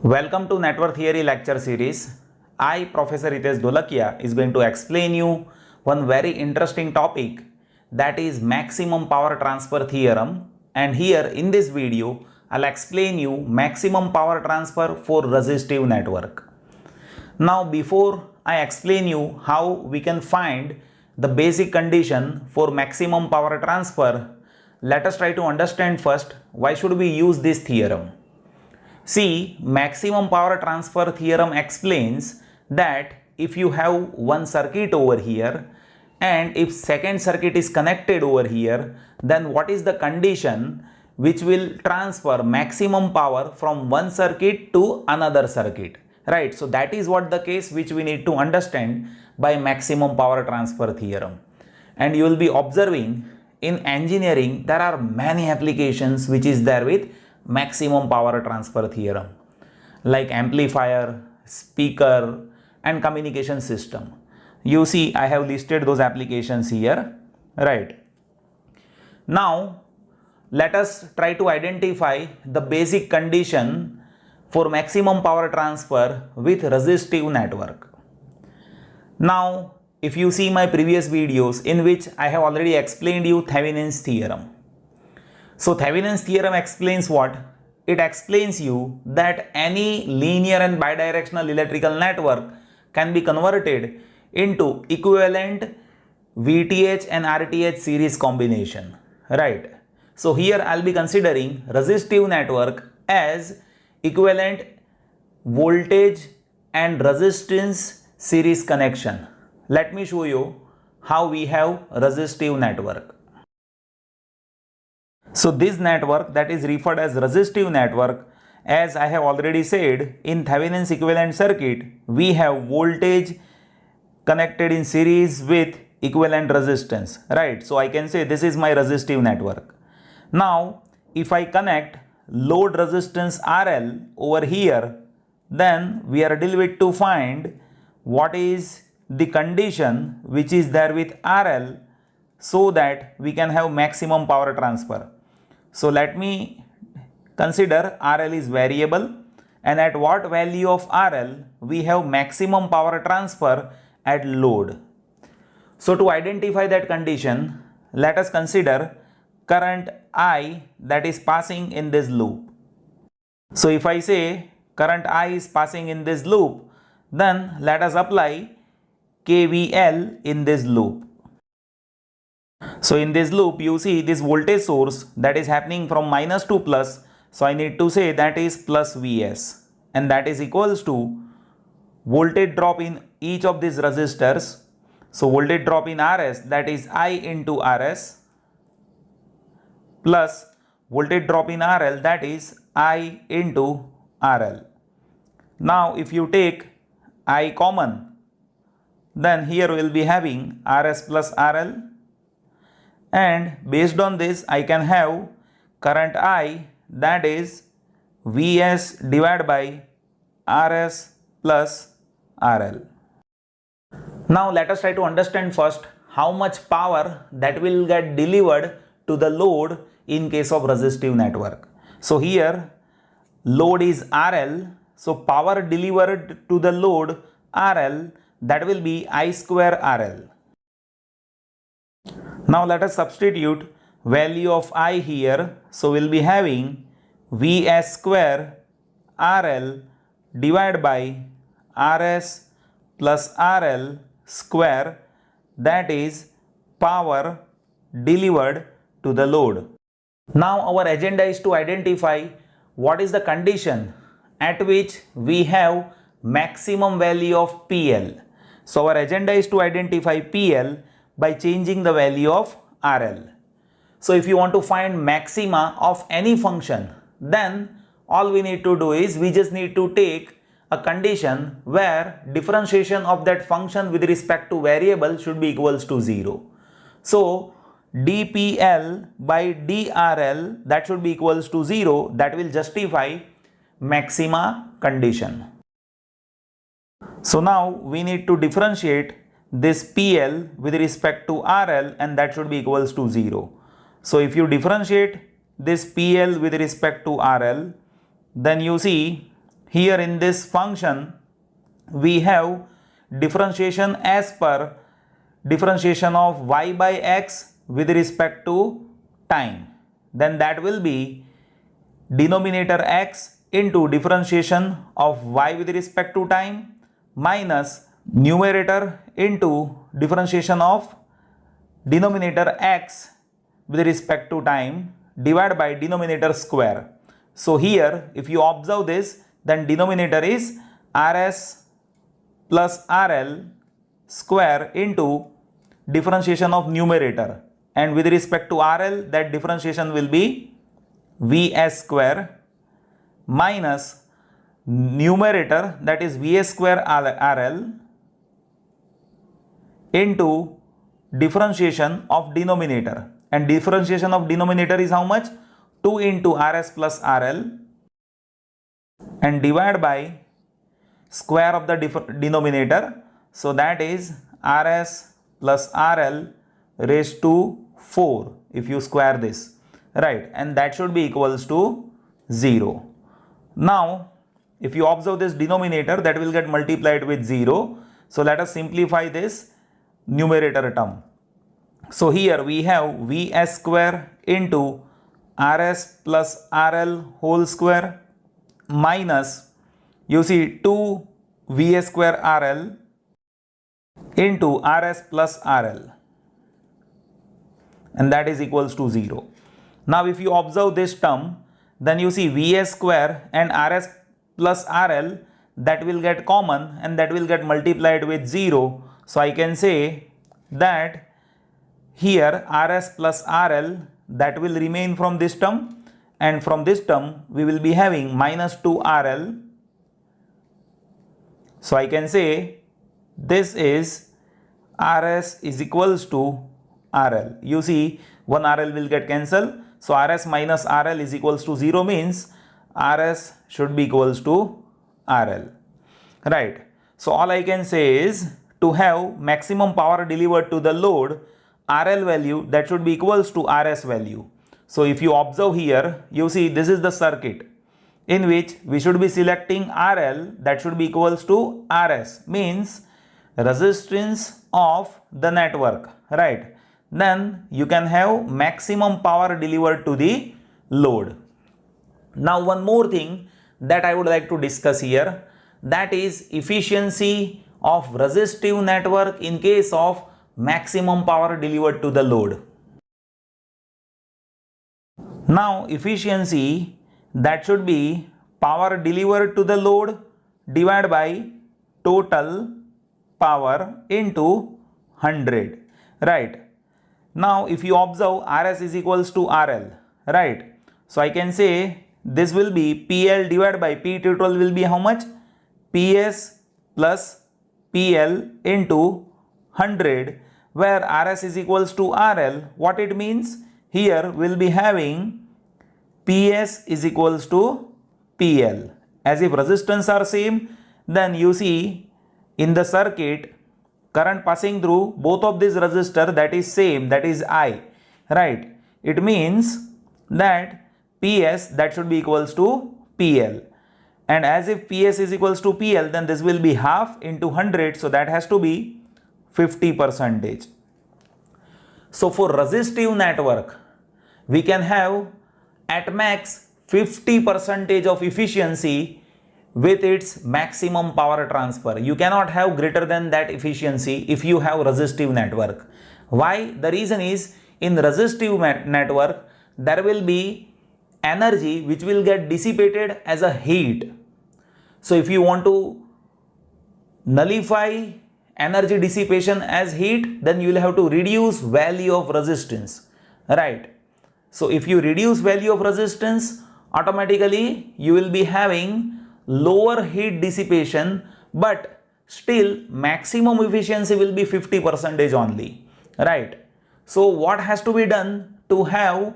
Welcome to Network Theory lecture series. I, Professor Hitesh Dholakia, is going to explain you one very interesting topic, that is maximum power transfer theorem. And here in this video, I'll explain you maximum power transfer for resistive network. Now before I explain you how we can find the basic condition for maximum power transfer, let us try to understand first why should we use this theorem. See, maximum power transfer theorem explains that if you have one circuit over here and if second circuit is connected over here, then what is the condition which will transfer maximum power from one circuit to another circuit, right? So that is what the case which we need to understand by maximum power transfer theorem. And you will be observing in engineering there are many applications which is there with maximum power transfer theorem, like amplifier, speaker and communication system. You see, I have listed those applications here, right? Now let us try to identify the basic condition for maximum power transfer with resistive network. Now if you see my previous videos in which I have already explained you Thevenin's theorem. So Thevenin's theorem explains what? It explains you that any linear and bidirectional electrical network can be converted into equivalent VTH and RTH series combination, right? So here I'll be considering resistive network as equivalent voltage and resistance series connection. Let me show you how we have resistive network. So this network that is referred as resistive network, as I have already said, in Thevenin's equivalent circuit we have voltage connected in series with equivalent resistance, right? So I can say this is my resistive network. Now if I connect load resistance RL over here, then we are deal with to find what is the condition which is there with RL so that we can have maximum power transfer. So let me consider RL is variable, and at what value of RL we have maximum power transfer at load. So to identify that condition, let us consider current I that is passing in this loop. So if I say current I is passing in this loop, then let us apply KVL in this loop. So in this loop you see this voltage source that is happening from minus to plus, so I need to say that is plus Vs, and that is equals to voltage drop in each of these resistors. So voltage drop in Rs, that is I into Rs, plus voltage drop in RL, that is I into RL. Now if you take I common, then here we will be having Rs plus RL, and based on this I can have current I, that is Vs divided by Rs plus RL. Now let us try to understand first how much power that will get delivered to the load in case of resistive network. So here load is RL, so power delivered to the load RL, that will be I square RL. Now let us substitute value of I here, so we'll be having Vs square RL divided by Rs plus RL square, that is power delivered to the load. Now our agenda is to identify what is the condition at which we have maximum value of PL. So our agenda is to identify PL by changing the value of RL. So if you want to find maxima of any function, then all we need to do is we just need to take a condition where differentiation of that function with respect to variable should be equals to 0. So dPL by dRL, that should be equals to 0, that will justify maxima condition. So now we need to differentiate this PL with respect to RL, and that should be equals to 0. So if you differentiate this PL with respect to RL, then you see here in this function we have differentiation as per differentiation of y by x with respect to time. Then that will be denominator x into differentiation of y with respect to time minus numerator into differentiation of denominator x with respect to time divided by denominator square. So here if you observe this, then denominator is rs plus rl square into differentiation of numerator, and with respect to rl that differentiation will be vs square minus numerator, that is vs square rl into differentiation of denominator, and differentiation of denominator is how much? 2 into rs plus rl and divide by square of the denominator, so that is rs plus rl raised to 4 if you square this, right, and that should be equals to 0. Now if you observe this denominator, that will get multiplied with 0. So let us simplify this numerator term. So here we have vs square into rs plus rl whole square minus, you see, 2 vs square rl into rs plus rl, and that is equals to 0. Now if you observe this term, then you see vs square and rs plus rl, that will get common and that will get multiplied with 0. So I can say that here rs plus rl that will remain from this term, and from this term we will be having minus 2 rl. So I can say this is rs is equals to rl. You see, one rl will get cancelled, so rs minus rl is equals to 0 means rs should be equals to rl, right. So all I can say is, to have maximum power delivered to the load, RL value that should be equals to RS value. So if you observe here, you see this is the circuit in which we should be selecting RL that should be equals to RS, means resistance of the network, right. Then you can have maximum power delivered to the load. Now one more thing that I would like to discuss here, that is efficiency of resistive network in case of maximum power delivered to the load. Now efficiency that should be power delivered to the load divided by total power into 100, right. Now if you observe, RS is equals to RL, right. So I can say this will be PL divided by P total will be how much? PS plus PL into 100, where RS is equals to RL. What it means? Here we'll be having PS is equals to PL. As if resistance are same, then you see in the circuit current passing through both of these resistor, that is same, that is I, right. It means that PS that should be equals to PL, and as if PS is equals to PL, then this will be half into 100, so that has to be 50%. So for resistive network we can have at max 50% of efficiency with its maximum power transfer. You cannot have greater than that efficiency if you have resistive network. Why? The reason is, in resistive network there will be energy which will get dissipated as a heat. So if you want to nullify energy dissipation as heat, then you will have to reduce value of resistance, right. So if you reduce value of resistance, automatically you will be having lower heat dissipation, but still maximum efficiency will be 50% only, right. So what has to be done to have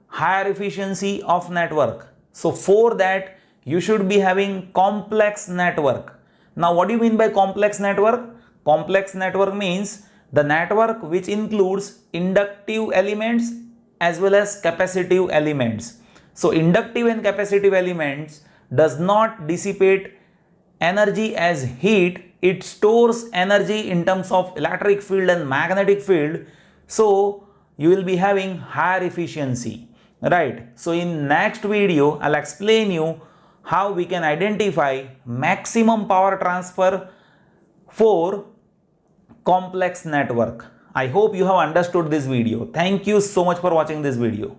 higher efficiency of network? So for that you should be having complex network. Now what do you mean by complex network? Complex network means the network which includes inductive elements as well as capacitive elements. So inductive and capacitive elements does not dissipate energy as heat, it stores energy in terms of electric field and magnetic field, so you will be having higher efficiency, right? So in next video I'll explain you how we can identify maximum power transfer for complex network. I hope you have understood this video. Thank you so much for watching this video.